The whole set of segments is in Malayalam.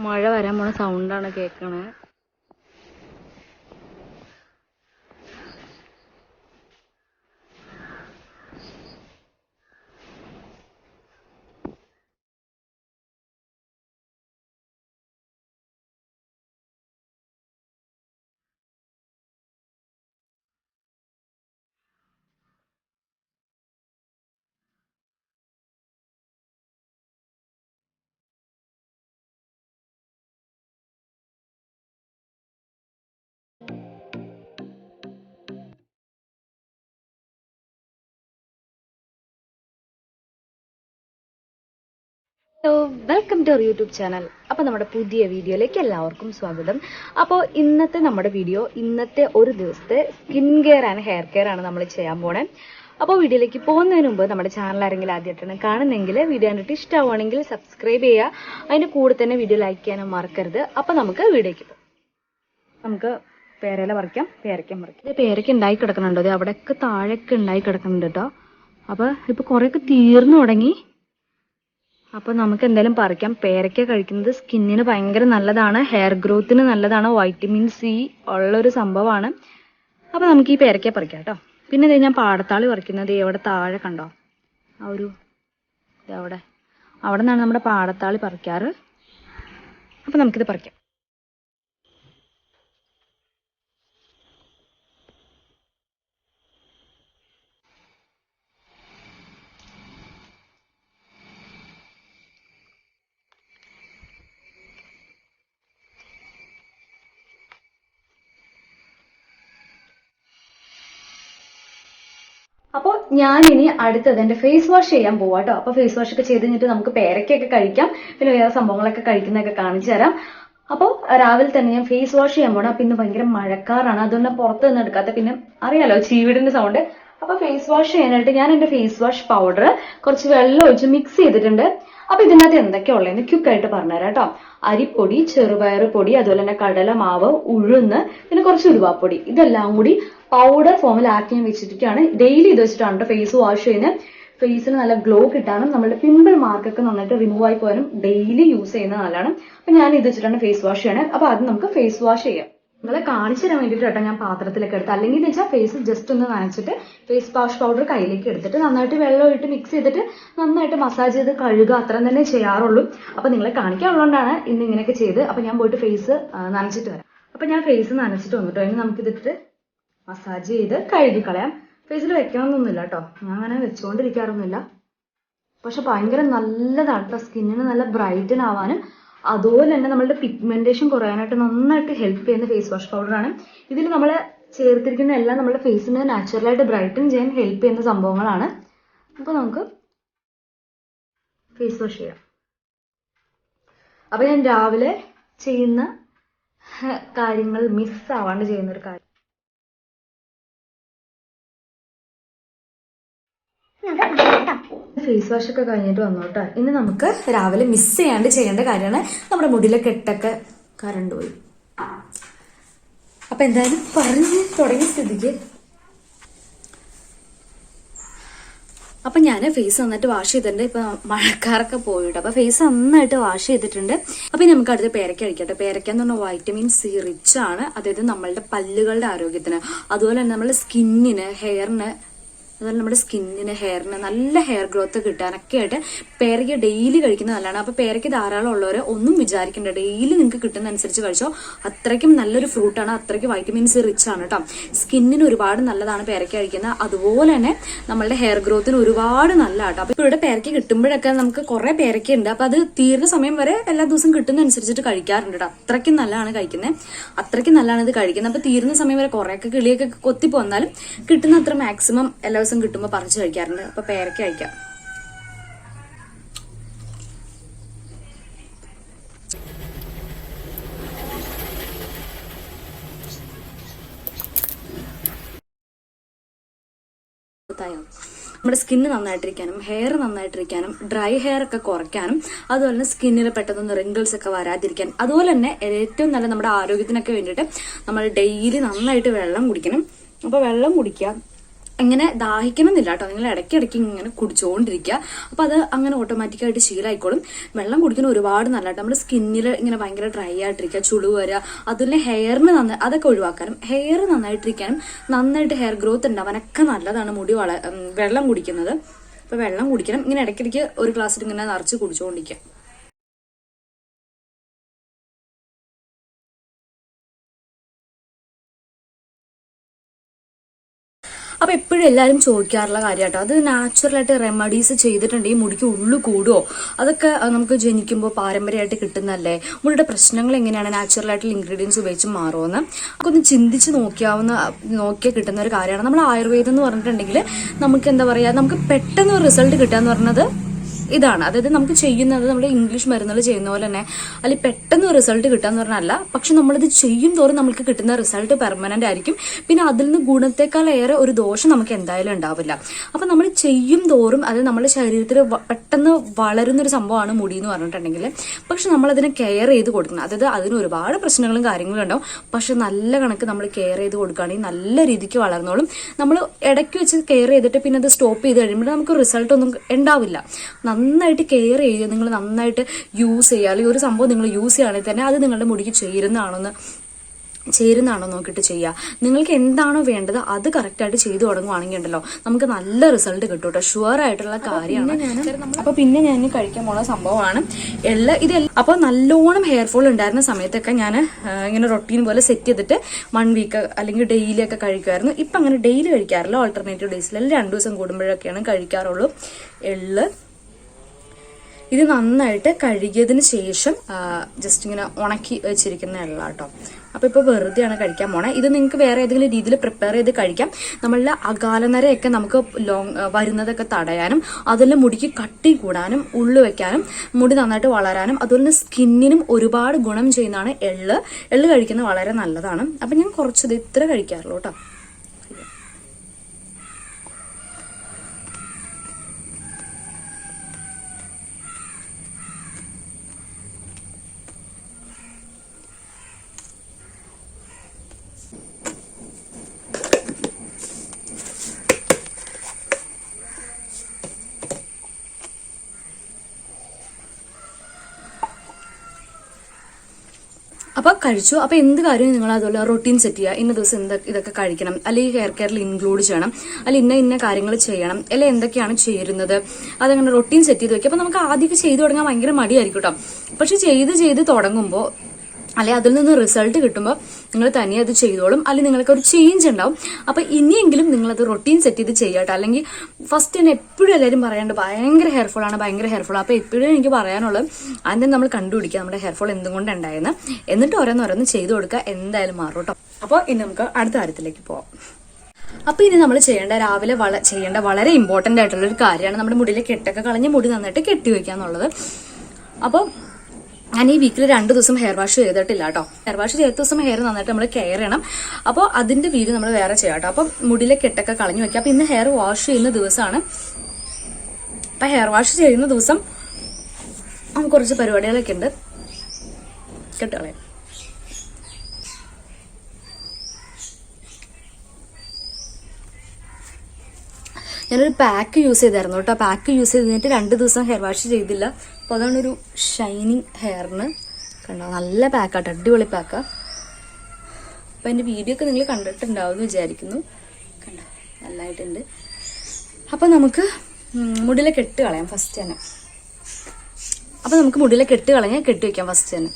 മഴ വരാൻ പോണ സൗണ്ടാണ് കേൾക്കണേ. Hello, welcome to our YouTube channel. അപ്പോൾ നമ്മുടെ പുതിയ വീഡിയോയിലേക്ക് എല്ലാവർക്കും സ്വാഗതം. അപ്പോൾ ഇന്നത്തെ ഒരു ദിവസത്തെ skin care and hair care ആണ് നമ്മൾ ചെയ്യാൻ പോണേ. അപ്പോൾ വീഡിയോയിലേക്ക് പോകുന്നതിന് മുമ്പ് നമ്മുടെ ചാനൽ ആരെങ്കിലും ആദ്യമായിട്ടാണ് കാണുന്നെങ്കിൽ വീഡിയോ കണ്ടിട്ട് ഇഷ്ടമാവുകയാണെങ്കിൽ സബ്സ്ക്രൈബ് ചെയ്യുക. അതിൻ്റെ കൂടെ തന്നെ വീഡിയോ ലൈക്ക് ചെയ്യാനും മറക്കരുത്. അപ്പോൾ നമുക്ക് വീഡിയോയ്ക്ക് പോകാം. നമുക്ക് പേരയില പറിക്കാം, പേരയ്ക്കം പറിക്കാം. ഇത് പേരയ്ക്ക ഉണ്ടായി കിടക്കുന്നുണ്ടോ? അത് അവിടെയൊക്കെ താഴെയൊക്കെ ഉണ്ടായി കിടക്കുന്നുണ്ട് കേട്ടോ. അപ്പോൾ ഇപ്പോൾ കുറേയൊക്കെ തീർന്നു തുടങ്ങി. അപ്പോൾ നമുക്ക് എന്തായാലും പറിക്കാം. പേരയ്ക്ക കഴിക്കുന്നത് സ്കിന്നിന് ഭയങ്കര നല്ലതാണ്, ഹെയർ ഗ്രോത്തിന് നല്ലതാണ്, വൈറ്റമിൻ സി ഉള്ളൊരു സംഭവമാണ്. അപ്പോൾ നമുക്ക് ഈ പേരയ്ക്ക പറിക്കാം കേട്ടോ. പിന്നെ ഞാൻ പാടത്താളി പറിക്കുന്നത് എവിടെ താഴെ കണ്ടോ? ആ ഒരു അവിടെ നിന്നാണ് നമ്മുടെ പാടത്താളി പറിക്കാറ്. അപ്പോൾ നമുക്കിത് പറിക്കാം. അപ്പോൾ ഞാനിനി അടുത്തത് എൻ്റെ ഫേസ് വാഷ് ചെയ്യാൻ പോവാം കേട്ടോ. അപ്പോൾ ഫേസ് വാഷ് ഒക്കെ ചെയ്ത് കഴിഞ്ഞിട്ട് നമുക്ക് പേരയ്ക്കൊക്കെ കഴിക്കാം. പിന്നെ വേറെ സംഭവങ്ങളൊക്കെ കഴിക്കുന്നതൊക്കെ കാണിച്ചു തരാം. അപ്പോൾ രാവിലെ തന്നെ ഞാൻ ഫേസ് വാഷ് ചെയ്യാൻ പോകണം. അപ്പം ഇന്ന് ഭയങ്കര മഴക്കാറാണ്, അതുകൊണ്ട് പുറത്ത് നിന്ന് എടുക്കാത്ത. പിന്നെ അറിയാലോ ചീവിടിന്റെ സൗണ്ട്. അപ്പൊ ഫേസ് വാഷ് ചെയ്യാനായിട്ട് ഞാൻ എൻ്റെ ഫേസ് വാഷ് പൗഡർ കുറച്ച് വെള്ളം ഒഴിച്ച് മിക്സ് ചെയ്തിട്ടുണ്ട്. അപ്പൊ ഇതിനകത്ത് എന്തൊക്കെയാ ഉള്ളതെന്ന് ക്യുക്കായിട്ട് പറഞ്ഞുതരാം കേട്ടോ. അരിപ്പൊടി, ചെറുപയർ പൊടി, അതുപോലെ തന്നെ കടല മാവ്, ഉഴുന്ന്, പിന്നെ കുറച്ച് ഉലുവാപ്പൊടി, ഇതെല്ലാം കൂടി പൗഡർ ഫോമിൽ ആക്കി ഞാൻ വെച്ചിട്ടാണ്. ഡെയിലി ഇത് വെച്ചിട്ടാണ് ഫേസ് വാഷ് ചെയ്യുന്നത്. ഫേസിന് നല്ല ഗ്ലോ കിട്ടാനും നമ്മളുടെ പിമ്പിൾ മാർക്കൊക്കെ നന്നായിട്ട് റിമൂവ് ആയി പോകാനും ഡെയിലി യൂസ് ചെയ്യുന്നത് നല്ലതാണ്. അപ്പൊ ഞാൻ ഇത് വെച്ചിട്ടാണ് ഫേസ് വാഷ് ചെയ്യണത്. അപ്പൊ അത് നമുക്ക് ഫേസ് വാഷ് ചെയ്യാം. നിങ്ങളെ കാണിച്ചു തരാൻ വേണ്ടിയിട്ട് കേട്ടോ ഞാൻ പാത്രത്തിലൊക്കെ എടുത്ത്. അല്ലെങ്കിൽ എന്ന് വെച്ചാൽ ഫേസ് ജസ്റ്റ് ഒന്ന് നനച്ചിട്ട് ഫേസ് വാഷ് പൗഡർ കയ്യിലേക്ക് എടുത്തിട്ട് നന്നായിട്ട് വെള്ളം ഇട്ട് മിക്സ് ചെയ്തിട്ട് നന്നായിട്ട് മസാജ് ചെയ്ത് കഴുകുക, അത്രയും തന്നെ ചെയ്യാറുള്ളൂ. അപ്പൊ നിങ്ങളെ കാണിക്കാനുള്ളതുകൊണ്ടാണ് ഇന്ന് ഇങ്ങനെയൊക്കെ ചെയ്ത്. അപ്പൊ ഞാൻ പോയിട്ട് ഫേസ് നനച്ചിട്ട് വരാം. അപ്പൊ ഞാൻ ഫേസ് നനച്ചിട്ട് വന്നിട്ടോ. ഇനി നമുക്കിതിട്ട് മസാജ് ചെയ്ത് കഴുകിക്കളയാം. ഫേസിൽ വെക്കണമെന്നൊന്നുമില്ല കേട്ടോ, ഞാൻ അങ്ങനെ വെച്ചുകൊണ്ടിരിക്കാറൊന്നുമില്ല. പക്ഷെ ഭയങ്കര നല്ലതാണ് കേട്ടോ, സ്കിന്നിന് നല്ല ബ്രൈറ്റൻ ആവാനും അതുപോലെ തന്നെ നമ്മളുടെ പിഗ്മെന്റേഷൻ കുറയാനായിട്ട് നന്നായിട്ട് ഹെൽപ്പ് ചെയ്യുന്ന ഫേസ് വാഷ് പൗഡറാണ്. ഇതിൽ നമ്മൾ ചേർത്തിരിക്കുന്ന എല്ലാം നമ്മുടെ ഫേസിനെ നാച്ചുറലായിട്ട് ബ്രൈറ്റൻ ചെയ്യാൻ ഹെൽപ്പ് ചെയ്യുന്ന സംഭവങ്ങളാണ്. അപ്പോൾ നമുക്ക് ഫേസ് വാഷ് ചെയ്യാം. അപ്പോൾ ഞാൻ രാവിലെ ചെയ്യുന്ന കാര്യങ്ങൾ മിസ് ആവാണ്ട് ചെയ്യുന്നൊരു കാര്യം. ഫേസ് വാഷ് ഒക്കെ കഴിഞ്ഞിട്ട് വന്നു കേട്ടോ. ഇനി നമുക്ക് രാവിലെ മിസ് ചെയ്യാണ്ട് ചെയ്യേണ്ട കാര്യമാണ് നമ്മുടെ മുടിയിലെ കെട്ടൊക്കെ കറണ്ട് പോയി. അപ്പൊ എന്തായാലും പറഞ്ഞു തുടങ്ങിയ സ്ഥിതിക്ക് അപ്പൊ ഞാൻ ഫേസ് നന്നായിട്ട് വാഷ് ചെയ്തിട്ടുണ്ട്. ഇപ്പൊ മഴക്കാറൊക്കെ പോയിട്ട് അപ്പൊ ഫേസ് നന്നായിട്ട് വാഷ് ചെയ്തിട്ടുണ്ട്. അപ്പൊ നമുക്ക് അടുത്ത് പേരയ്ക്ക കഴിക്കട്ടെ. പേരയ്ക്ക എന്ന് പറഞ്ഞാൽ വൈറ്റമിൻ സി റിച്ച് ആണ്. അതായത് നമ്മളുടെ പല്ലുകളുടെ ആരോഗ്യത്തിന്, അതുപോലെ തന്നെ നമ്മുടെ സ്കിന്നിന്, ഹെയറിന്, അതുപോലെ നമ്മുടെ സ്കിന്നിന്, ഹെയറിന് നല്ല ഹെയർ ഗ്രോത്ത് കിട്ടാനൊക്കെ ആയിട്ട് പേരയ്ക്ക ഡെയിലി കഴിക്കുന്നത് നല്ലതാണ്. അപ്പൊ പേരയ്ക്ക ധാരാളം ഉള്ളവർ ഒന്നും വിചാരിക്കണ്ട, ഡെയിലി നിങ്ങൾക്ക് കിട്ടുന്ന അനുസരിച്ച് കഴിച്ചോ. അത്രയ്ക്കും നല്ലൊരു ഫ്രൂട്ടാണ്, അത്രയ്ക്ക് വൈറ്റമിൻ സി റിച്ച് ആണ് കേട്ടോ. സ്കിന്നിന് ഒരുപാട് നല്ലതാണ് പേരയ്ക്ക കഴിക്കുന്നത്. അതുപോലെ തന്നെ നമ്മളുടെ ഹെയർ ഗ്രോത്തിന് ഒരുപാട് നല്ല കേട്ടോ. അപ്പൊ ഇവിടെ പേരയ്ക്ക കിട്ടുമ്പോഴൊക്കെ നമുക്ക് കുറെ പേരയ്ക്ക ഉണ്ട്. അപ്പൊ അത് തീരുന്ന സമയം വരെ എല്ലാ ദിവസവും കിട്ടുന്ന അനുസരിച്ചിട്ട് കഴിക്കാറുണ്ട് കേട്ടോ. അത്രയ്ക്കും നല്ലതാണ് കഴിക്കുന്നത്, അത്രയ്ക്കും നല്ലതാണ് ഇത് കഴിക്കുന്നത്. അപ്പൊ തീരുന്ന സമയം വരെ കുറെയൊക്കെ കിളിയൊക്കെ കൊത്തി പോന്നാലും കിട്ടുന്ന അത്ര മാക്സിമം എല്ലാ ദിവസം കിട്ടുമ്പോൾ പറിച്ചു കഴിക്കാറുണ്ട്. അപ്പൊ പേരയ്ക്ക കഴിക്കാം. നമ്മുടെ സ്കിന്ന് നന്നായിട്ടിരിക്കാനും ഹെയർ നന്നായിട്ടിരിക്കാനും ഡ്രൈ ഹെയർ ഒക്കെ കുറയ്ക്കാനും അതുപോലെ തന്നെ സ്കിന്നിൽ പെട്ടെന്ന് റിങ്കിൾസ് ഒക്കെ വരാതിരിക്കാൻ, അതുപോലെ തന്നെ ഏറ്റവും നല്ല നമ്മുടെ ആരോഗ്യത്തിനൊക്കെ വേണ്ടിയിട്ട് നമ്മൾ ഡെയിലി നന്നായിട്ട് വെള്ളം കുടിക്കണം. അപ്പോൾ വെള്ളം കുടിക്കുക, ഇങ്ങനെ ദാഹിക്കണമെന്നില്ല കേട്ടോ, നിങ്ങൾ ഇടയ്ക്കിടയ്ക്ക് ഇങ്ങനെ കുടിച്ചുകൊണ്ടിരിക്കുക. അപ്പൊ അത് അങ്ങനെ ഓട്ടോമാറ്റിക്കായിട്ട് ശീലമായിക്കോളും. വെള്ളം കുടിക്കുന്ന ഒരുപാട് നല്ല കേട്ടോ. നമ്മുടെ സ്കിന്നിൽ ഇങ്ങനെ ഭയങ്കര ഡ്രൈ ആയിട്ടിരിക്കുക, ചുളിവ് വരിക, അതുപോലെ ഹെയറിന് അതൊക്കെ ഒഴിവാക്കാനും ഹെയർ നന്നായിട്ടിരിക്കാനും നന്നായിട്ട് ഹെയർ ഗ്രോത്ത് ഉണ്ടാവാനൊക്കെ നല്ലതാണ് വെള്ളം കുടിക്കുന്നത്. അപ്പൊ വെള്ളം കുടിക്കണം. ഇങ്ങനെ ഇടയ്ക്കിടയ്ക്ക് ഒരു ഗ്ലാസ്സിൽ ഇങ്ങനെ നിറച്ച് കുടിച്ചുകൊണ്ടിരിക്കുക. അപ്പൊ എപ്പോഴും എല്ലാവരും ചോദിക്കാറുള്ള കാര്യമാട്ടോ, അത് നാച്ചുറലായിട്ട് റെമഡീസ് ചെയ്തിട്ടുണ്ടെങ്കിൽ മുടിക്ക് ഉള്ളു കൂടുമോ? അതൊക്കെ നമുക്ക് ജനിക്കുമ്പോൾ പാരമ്പര്യമായിട്ട് കിട്ടുന്നതല്ലേ? മുടിയുടെ പ്രശ്നങ്ങൾ എങ്ങനെയാണ് നാച്ചുറലായിട്ടുള്ള ഇൻഗ്രീഡിയൻസ് ഉപയോഗിച്ച് മാറുമെന്ന് നമുക്കൊന്ന് ചിന്തിച്ച് നോക്കിയാൽ കിട്ടുന്ന ഒരു കാര്യമാണ്. നമ്മൾ ആയുർവേദം എന്ന് പറഞ്ഞിട്ടുണ്ടെങ്കിൽ നമുക്ക് എന്താ പറയാ, നമുക്ക് പെട്ടെന്ന് ഒരു റിസൾട്ട് കിട്ടുക എന്ന് പറഞ്ഞത് ഇതാണ്. അതായത് നമുക്ക് ചെയ്യുന്നത് നമ്മുടെ ഇംഗ്ലീഷ് മരുന്നുകൾ ചെയ്യുന്ന പോലെ തന്നെ അല്ലെങ്കിൽ പെട്ടെന്ന് റിസൾട്ട് കിട്ടാന്ന് പറഞ്ഞല്ല, പക്ഷെ നമ്മളിത് ചെയ്യും തോറും നമുക്ക് കിട്ടുന്ന റിസൾട്ട് പെർമനന്റ് ആയിരിക്കും. പിന്നെ അതിൽ നിന്ന് ഗുണത്തെക്കാൾ ഏറെ ഒരു ദോഷം നമുക്ക് എന്തായാലും ഉണ്ടാവില്ല. അപ്പൊ നമ്മൾ ചെയ്യും തോറും അത് നമ്മുടെ ശരീരത്തിൽ പെട്ടെന്ന് വളരുന്നൊരു സംഭവമാണ് മുടി എന്ന് പറഞ്ഞിട്ടുണ്ടെങ്കിൽ, പക്ഷെ നമ്മളതിനെ കെയർ ചെയ്ത് കൊടുക്കണം. അതായത് അതിന് ഒരുപാട് പ്രശ്നങ്ങളും കാര്യങ്ങളും ഉണ്ടാവും, പക്ഷെ നല്ല കണക്ക് നമ്മൾ കെയർ ചെയ്ത് കൊടുക്കുകയാണെങ്കിൽ നല്ല രീതിക്ക് വളർന്നോളും. നമ്മൾ ഇടയ്ക്ക് വെച്ച് കെയർ ചെയ്തിട്ട് പിന്നെ അത് സ്റ്റോപ്പ് ചെയ്ത് കഴിയുമ്പോൾ നമുക്ക് റിസൾട്ട് ഒന്നും ഉണ്ടാവില്ല. നന്നായിട്ട് കെയർ ചെയ്യുക, നിങ്ങൾ നന്നായിട്ട് യൂസ് ചെയ്യുക. അല്ലെങ്കിൽ ഒരു സംഭവം നിങ്ങൾ യൂസ് ചെയ്യുകയാണെങ്കിൽ തന്നെ അത് നിങ്ങളുടെ മുടിക്ക് ചേരുന്നതാണോ നോക്കിയിട്ട് ചെയ്യുക. നിങ്ങൾക്ക് എന്താണോ വേണ്ടത് അത് കറക്റ്റായിട്ട് ചെയ്തു തുടങ്ങുവാണെങ്കിൽ ഉണ്ടല്ലോ നമുക്ക് നല്ല റിസൾട്ട് കിട്ടും കേട്ടോ, ഷുവർ ആയിട്ടുള്ള കാര്യമാണ്. അപ്പൊ പിന്നെ ഞാൻ കഴിക്കാൻ പോണ സംഭവമാണ് അപ്പൊ നല്ലോണം ഹെയർ ഫോൾ ഉണ്ടായിരുന്ന സമയത്തൊക്കെ ഞാൻ ഇങ്ങനെ റൊട്ടീൻ പോലെ സെറ്റ് ചെയ്തിട്ട് 1 വീക്ക് അല്ലെങ്കിൽ ഡെയിലി ഒക്കെ കഴിക്കുമായിരുന്നു. ഇപ്പൊ അങ്ങനെ ഡെയിലി കഴിക്കാറില്ല, ഓൾട്ടർനേറ്റീവ് ഡേയ്സിൽ 2 ദിവസം കൂടുമ്പോഴൊക്കെയാണ് കഴിക്കാറുള്ളൂ. ഇത് നന്നായിട്ട് കഴുകിയതിന് ശേഷം ജസ്റ്റ് ഇങ്ങനെ ഉണക്കി വെച്ചിരിക്കുന്ന എള്ള കേട്ടോ. അപ്പൊ ഇപ്പൊ വെറുതെയാണ് കഴിക്കാൻ പോണേ. ഇത് നിങ്ങൾക്ക് വേറെ ഏതെങ്കിലും രീതിയിൽ പ്രിപ്പയർ ചെയ്ത് കഴിക്കാം. നമ്മളുടെ അകാലനരയൊക്കെ നമുക്ക് വരുന്നതൊക്കെ തടയാനും അതുപോലെ മുടിക്ക് കട്ടി കൂടാനും ഉള്ളു വെക്കാനും മുടി നന്നായിട്ട് വളരാനും അതുപോലെ സ്കിന്നിനും ഒരുപാട് ഗുണം ചെയ്യുന്നതാണ് എള്ള് കഴിക്കുന്നത് വളരെ നല്ലതാണ്. അപ്പൊ ഞാൻ കുറച്ചത് ഇത്ര കഴിക്കാറുള്ളൂ കേട്ടോ. അപ്പൊ കഴിച്ചു. അപ്പൊ എന്ത് കാര്യവും നിങ്ങൾ അതുപോലെ റൊട്ടീൻ സെറ്റ് ചെയ്യുക. ഇന്ന ദിവസം ഇതൊക്കെ കഴിക്കണം, അല്ലെങ്കിൽ ഹെയർ കെയറിൽ ഇൻക്ലൂഡ് ചെയ്യണം, അല്ലെങ്കിൽ ഇന്ന കാര്യങ്ങൾ ചെയ്യണം, അല്ലെങ്കിൽ എന്തൊക്കെയാണ് ചേരുന്നത് അതങ്ങനെ റൊട്ടീൻ സെറ്റ് ചെയ്ത് വെക്കുക. അപ്പൊ നമുക്ക് ആദ്യമൊക്കെ ചെയ്തു തുടങ്ങാൻ ഭയങ്കര മടിയായിരിക്കും കേട്ടോ. പക്ഷെ ചെയ്ത് തുടങ്ങുമ്പോൾ അല്ലെ അതിൽ നിന്ന് റിസൾട്ട് കിട്ടുമ്പോൾ നിങ്ങൾ തനിയെ അത് ചെയ്തോളും, അല്ലെങ്കിൽ നിങ്ങൾക്ക് ഒരു ചേഞ്ച് ഉണ്ടാവും. അപ്പൊ ഇനിയെങ്കിലും നിങ്ങളത് റൊട്ടീൻ സെറ്റ് ചെയ്ത് ചെയ്യാട്ടോ. അല്ലെങ്കിൽ ഫസ്റ്റ് തന്നെ എപ്പോഴും എല്ലാവരും പറയാണ്ട് ഭയങ്കര ഹെയർഫോൾ ആണ്. അപ്പൊ എപ്പോഴും എനിക്ക് പറയാനുള്ളത് ആദ്യം നമ്മൾ കണ്ടുപിടിക്കുക നമ്മുടെ ഹെയർഫോൾ എന്തുകൊണ്ട് ഉണ്ടായെന്ന്, എന്നിട്ട് ഓരോന്നോരോന്ന് ചെയ്തു കൊടുക്കുക, എന്തായാലും മാറും കേട്ടോ. അപ്പോൾ ഇനി നമുക്ക് അടുത്ത കാര്യത്തിലേക്ക് പോവാം. അപ്പൊ ഇനി നമ്മൾ രാവിലെ ചെയ്യേണ്ട വളരെ ഇമ്പോർട്ടന്റ് ആയിട്ടുള്ള ഒരു കാര്യമാണ് നമ്മുടെ മുടിയിലെ കെട്ടൊക്കെ കളഞ്ഞ് മുടി നന്നായിട്ട് കെട്ടി വെക്കുക എന്നുള്ളത്. അപ്പോൾ ഞാൻ ഈ വീക്കിൽ 2 ദിവസം ഹെയർ വാഷ് ചെയ്തിട്ടില്ല കേട്ടോ. ഹെയർ വാഷ് ചെയ്ത ദിവസം ഹെയർ നന്നായിട്ട് നമ്മൾ കെയർ ചെയ്യണം. അപ്പോൾ അതിന്റെ വീഡിയോ നമ്മൾ വേറെ ചെയ്യാം കേട്ടോ. അപ്പം മുടിയിലെ കെട്ടൊക്കെ കളഞ്ഞു വെക്കാം. അപ്പൊ ഇന്ന് ഹെയർ വാഷ് ചെയ്യുന്ന ദിവസമാണ്. അപ്പൊ ഹെയർ വാഷ് ചെയ്യുന്ന ദിവസം കുറച്ച് പരിപാടികളൊക്കെ ഉണ്ട്. കെട്ടുകളെ ഞാനൊരു പാക്ക് യൂസ് ചെയ്തായിരുന്നു കേട്ടോ. പാക്ക് യൂസ് ചെയ്തിട്ട് 2 ദിവസം ഹെയർ വാഷ് ചെയ്തില്ല. അപ്പോൾ അതാണ് ഒരു ഷൈനിങ് ഹെയറിന്. കണ്ടോ, നല്ല പാക്കാട്ടോ, അടിപൊളി പാക്കാ. അപ്പം എൻ്റെ വീഡിയോ ഒക്കെ നിങ്ങൾ കണ്ടിട്ടുണ്ടാവും എന്ന് വിചാരിക്കുന്നു. കണ്ടോ, നല്ലതായിട്ടുണ്ട്. അപ്പം നമുക്ക് മുടിയിലെ കെട്ട് കളയാം ഫസ്റ്റ് തന്നെ. അപ്പം നമുക്ക് മുടിയിലെ കെട്ട് കളഞ്ഞാൽ കെട്ടി വയ്ക്കാം ഫസ്റ്റ് തന്നെ.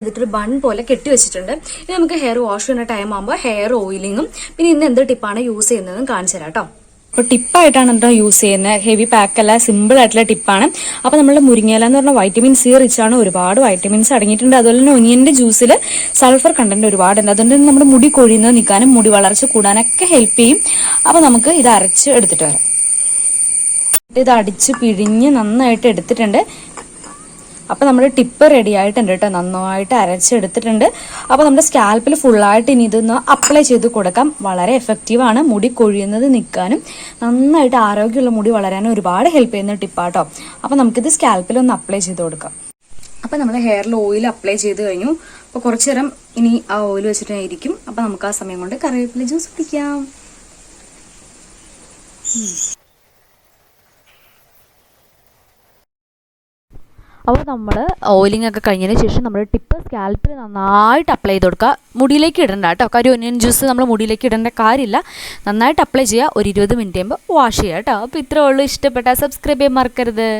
എന്നിട്ടൊരു ബൺ പോലെ കെട്ടി വെച്ചിട്ടുണ്ട്. ഇനി നമുക്ക് ഹെയർ വാഷ് ചെയ്യുന്ന ടൈം ആകുമ്പോൾ ഹെയർ ഓയിലിങ്ങും പിന്നെ ഇന്ന് എന്ത് ടിപ്പാണ് യൂസ് ചെയ്യുന്നതെന്നും കാണിച്ചു തരാം കേട്ടോ. അപ്പോൾ ടിപ്പായിട്ടാണ് എന്താ യൂസ് ചെയ്യുന്നത്. ഹെവി പാക്കല്ല, സിമ്പിൾ ആയിട്ടുള്ള ടിപ്പാണ്. അപ്പോൾ നമ്മുടെ മുരിങ്ങയില എന്ന് പറഞ്ഞാൽ വൈറ്റമിൻ സി റിച്ച് ആണ്. ഒരുപാട് വൈറ്റമിൻസ് അടങ്ങിയിട്ടുണ്ട്. അതുപോലെ തന്നെ ഒനിയന്റെ ജ്യൂസിൽ സൾഫർ കണ്ടന്റ് ഒരുപാടുണ്ട്. അതുകൊണ്ട് തന്നെ നമ്മുടെ മുടി കൊഴിയുന്നത് നിൽക്കാനും മുടി വളർച്ച കൂടാനൊക്കെ ഹെൽപ്പ് ചെയ്യും. അപ്പോൾ നമുക്ക് ഇത് അരച്ച് എടുത്തിട്ട് വരാം. ഇത് അടിച്ച് പിഴിഞ്ഞ് നന്നായിട്ട് എടുത്തിട്ടുണ്ട്. അപ്പോൾ നമ്മുടെ ടിപ്പ് റെഡി ആയിട്ടുണ്ട് കേട്ടോ, നന്നായിട്ട് അരച്ചെടുത്തിട്ടുണ്ട്. അപ്പോൾ നമ്മുടെ സ്കാൽപ്പിൽ ഫുള്ളായിട്ട് ഇനി ഇതൊന്ന് അപ്ലൈ ചെയ്ത് കൊടുക്കാം. വളരെ എഫക്റ്റീവാണ്, മുടി കൊഴിയുന്നത് നിൽക്കാനും നന്നായിട്ട് ആരോഗ്യമുള്ള മുടി വളരാനും ഒരുപാട് ഹെൽപ്പ് ചെയ്യുന്ന ടിപ്പാട്ടോ. അപ്പോൾ നമുക്കിത് സ്കാൽപ്പിൽ ഒന്ന് അപ്ലൈ ചെയ്ത് കൊടുക്കാം. അപ്പോൾ നമ്മൾ ഹെയറിൽ ഓയിൽ അപ്ലൈ ചെയ്ത് കഴിഞ്ഞു. അപ്പോൾ കുറച്ച് നേരം ഇനി ആ ഓയിൽ വെച്ചിട്ടായിരിക്കും. അപ്പോൾ നമുക്ക് ആ സമയം കൊണ്ട് കറിവേപ്പില ജ്യൂസ് കുടിക്കാം. അപ്പോൾ നമ്മൾ ഓയിലിംഗ് ഒക്കെ കഴിഞ്ഞതിന് ശേഷം നമ്മൾ ടിപ്പ് സ്കാൽപ്പിൽ നന്നായിട്ട് അപ്ലൈ ചെയ്ത് കൊടുക്കുക. മുടിയിലേക്ക് ഇടണ്ട കേട്ടോ, കാര്യം ഒനിയൻ ജ്യൂസ് നമ്മൾ മുടിയിലേക്ക് ഇടേണ്ട കാര്യമില്ല. നന്നായിട്ട് അപ്ലൈ ചെയ്യുക. ഒരു 20 മിനിറ്റ് കഴിയുമ്പോൾ വാഷ് ചെയ്യുക കേട്ടോ. അപ്പോൾ ഇത്രേ ഉള്ളൂ. ഇഷ്ടപ്പെട്ടാൽ സബ്സ്ക്രൈബ് ചെയ്യാൻ മറക്കരുത്.